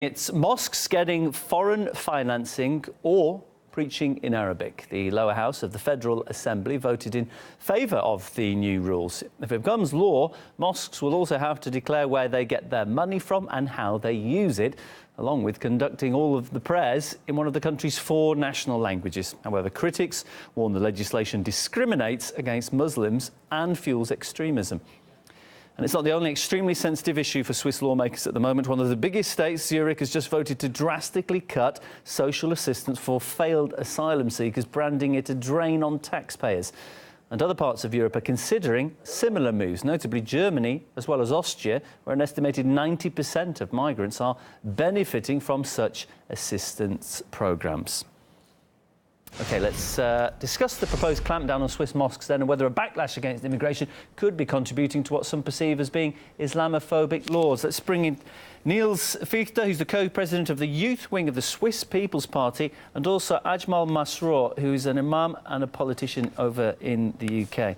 It's mosques getting foreign financing or preaching in Arabic. The lower house of the Federal Assembly voted in favour of the new rules. If it becomes law, mosques will also have to declare where they get their money from and how they use it, along with conducting all of the prayers in one of the country's 4 national languages. However, critics warn the legislation discriminates against Muslims and fuels extremism. And it's not the only extremely sensitive issue for Swiss lawmakers at the moment. One of the biggest states, Zurich, has just voted to drastically cut social assistance for failed asylum seekers, branding it a drain on taxpayers. And other parts of Europe are considering similar moves, notably Germany as well as Austria, where an estimated 90% of migrants are benefiting from such assistance programmes. OK, let's discuss the proposed clampdown on Swiss mosques then, and whether a backlash against immigration could be contributing to what some perceive as being Islamophobic laws. Let's bring in Niels Fichte, who's the co-president of the youth wing of the Swiss People's Party, and also Ajmal Masroor, who's an imam and a politician over in the UK.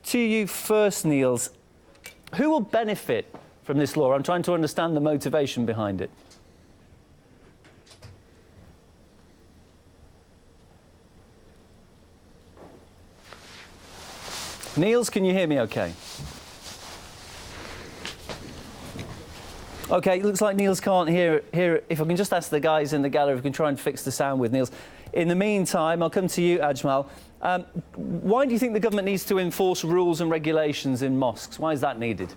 To you first, Niels, who will benefit from this law? I'm trying to understand the motivation behind it. Niels, can you hear me OK? OK, it looks like Niels can't hear. If I can just ask the guys in the gallery if we can try and fix the sound with Niels. In the meantime, I'll come to you, Ajmal. Why do you think the government needs to enforce rules and regulations in mosques? Why is that needed?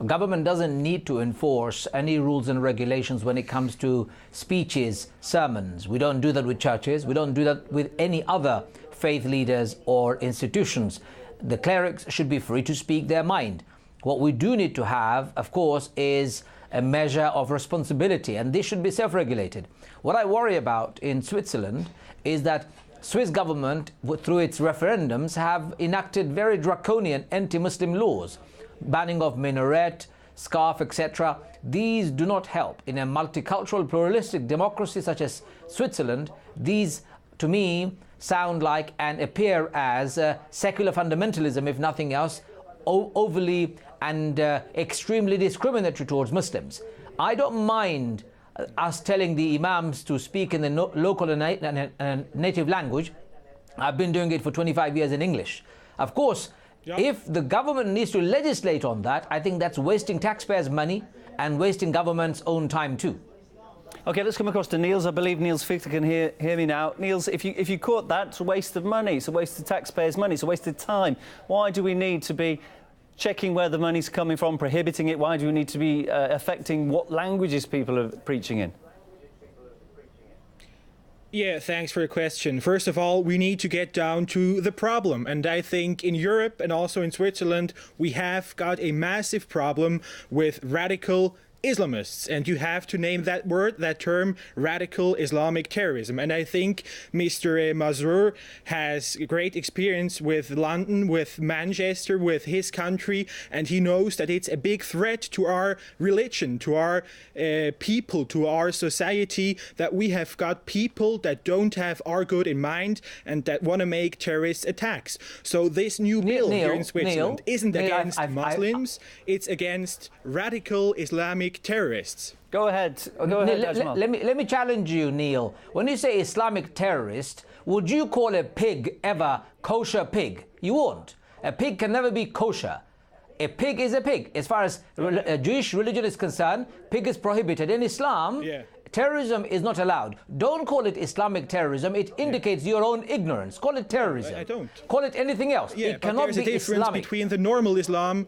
Government doesn't need to enforce any rules and regulations when it comes to speeches, sermons. We don't do that with churches. We don't do that with any other faith leaders or institutions. The clerics should be free to speak their mind. What we do need to have, of course, is a measure of responsibility, and this should be self-regulated. What I worry about in Switzerland is that Swiss government, through its referendums, have enacted very draconian anti-Muslim laws, banning of minaret, scarf, etc. These do not help. In a multicultural, pluralistic democracy such as Switzerland, these, to me, sound like and appear as secular fundamentalism, if nothing else, overly and extremely discriminatory towards Muslims. I don't mind us telling the imams to speak in the local and native language. I've been doing it for 25 years in English. Of course, if the government needs to legislate on that, I think that's wasting taxpayers' money and wasting government's own time too. OK, let's come across to Niels. I believe Niels Fichte can hear me now. Niels, if you caught that, it's a waste of money. It's a waste of taxpayers' money. It's a waste of time. Why do we need to be checking where the money's coming from, prohibiting it? Why do we need to be affecting what languages people are preaching in? Yeah, thanks for the question. First of all, we need to get down to the problem. And I think in Europe and also in Switzerland, we have got a massive problem with radical Islamists, and you have to name that word, that term, radical Islamic terrorism. And I think Mr. Masroor has great experience with London, with Manchester, with his country, and he knows that it's a big threat to our religion, to our people, to our society, that we have got people that don't have our good in mind and that want to make terrorist attacks. So this new bill here in Switzerland isn't against Muslims, it's against radical Islamic terrorists. Go ahead. Go ahead, Ajmal. Let me challenge you, Neil. When you say Islamic terrorist, would you call a pig ever kosher pig? You won't. A pig can never be kosher. A pig is a pig. As far as Jewish religion is concerned, pig is prohibited. In Islam, terrorism is not allowed. Don't call it Islamic terrorism. It indicates your own ignorance. Call it terrorism. I don't. Call it anything else. It cannot be Islamic. There's a difference between the normal Islam.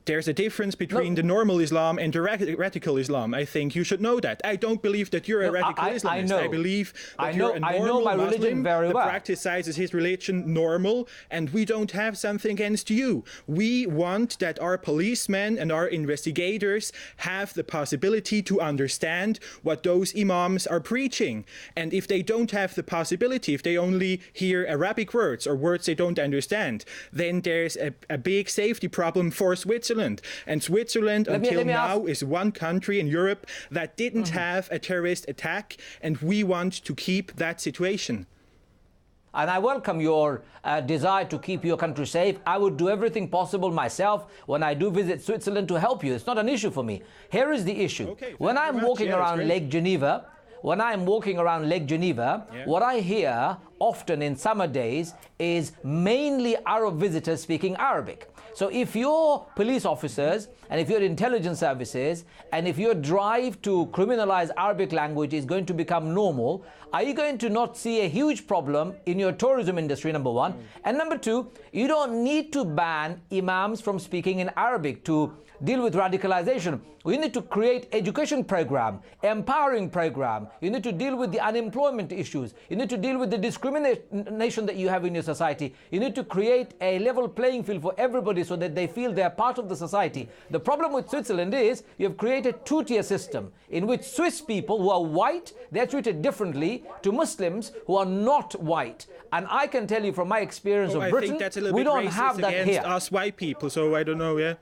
There's a difference between the normal Islam and the radical Islam. I think you should know that. I don't believe that you're a radical Islamist. I believe that you're a normal Muslim that practices his religion normal, and we don't have something against you. We want that our policemen and our investigators have the possibility to understand what those imams are preaching. And if they don't have the possibility, if they only hear Arabic words or words they don't understand, then there's a big safety problem for Switzerland. And Switzerland until now is one country in Europe that didn't have a terrorist attack, and we want to keep that situation. And I welcome your desire to keep your country safe. I would do everything possible myself when I do visit Switzerland to help you. It's not an issue for me. Here is the issue. Okay, when I'm walking around Lake Geneva, what I hear often in summer days is mainly Arab visitors speaking Arabic. So if your police officers and if your intelligence services and if your drive to criminalize Arabic language is going to become normal, are you going to not see a huge problem in your tourism industry, number one? And number two, you don't need to ban imams from speaking in Arabic to deal with radicalization. We need to create education program, empowering program. You need to deal with the unemployment issues. You need to deal with the discrimination that you have in your society. You need to create a level playing field for everybody so that they feel they're part of the society. The problem with Switzerland is you have created two-tier system in which Swiss people who are white, they're treated differently to Muslims who are not white. And I can tell you from my experience of Britain, I think that's a little we bit don't racist have that against here. us white people, so I don't know, yeah?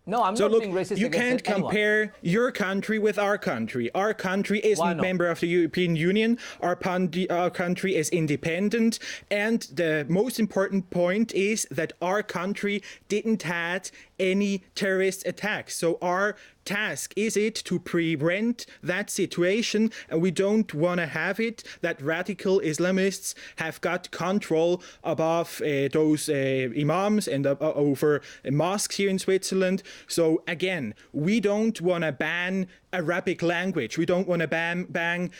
No, I'm not being racist you against can't compare your country with our country. Our country isn't a member of the European Union. Our country is independent. And the most important point is that our country didn't have any terrorist attacks. So our task is it to prevent that situation, and we don't want to have it that radical Islamists have got control above those imams and over mosques here in Switzerland. So again, we don't want to ban Arabic language. We don't want to ban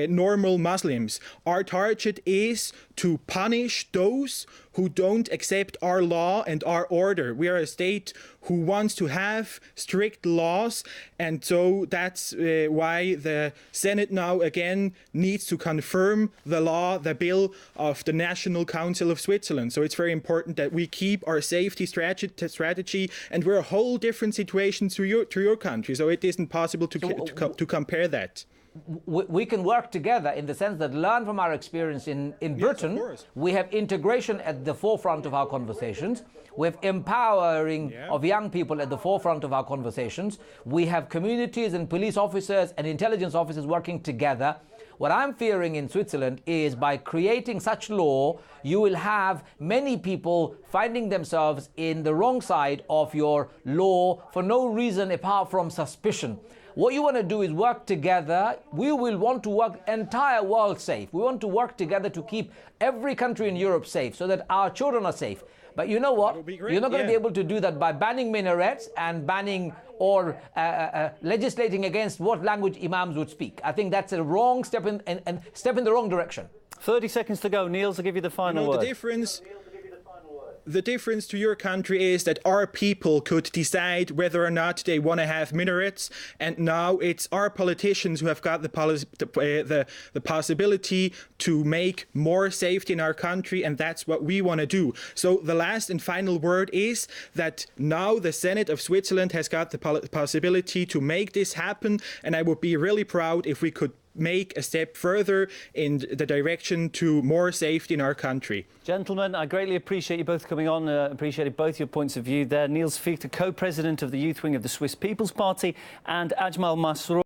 normal Muslims. Our target is to punish those who don't accept our law and our order. We are a state who wants to have strict laws, and so that's why the Senate now again needs to confirm the law, the bill of the National Council of Switzerland. So it's very important that we keep our safety strategy, and we're a whole different situation to your country. So it isn't possible to compare that. We can work together in the sense that learn from our experience in Britain. We have integration at the forefront of our conversations. We have empowering of young people at the forefront of our conversations. We have communities and police officers and intelligence officers working together. What I'm fearing in Switzerland is by creating such law, you will have many people finding themselves in the wrong side of your law for no reason apart from suspicion. What you want to do is work together. We will want to work entire world safe. We want to work together to keep every country in Europe safe so that our children are safe. But you know what? You're not going to be able to do that by banning minarets and banning or legislating against what language imams would speak. I think that's a wrong step in the wrong direction. 30 seconds to go. Niels, I'll give you the final word. The difference to your country is that our people could decide whether or not they want to have minarets, and now it's our politicians who have got the possibility to make more safety in our country, and that's what we want to do. So the last and final word is that now the Senate of Switzerland has got the possibility to make this happen, and I would be really proud if we could make a step further in the direction to more safety in our country. Gentlemen, I greatly appreciate you both coming on. Appreciated both your points of view there. Niels Fichte, co-president of the youth wing of the Swiss People's Party, and Ajmal Masroor,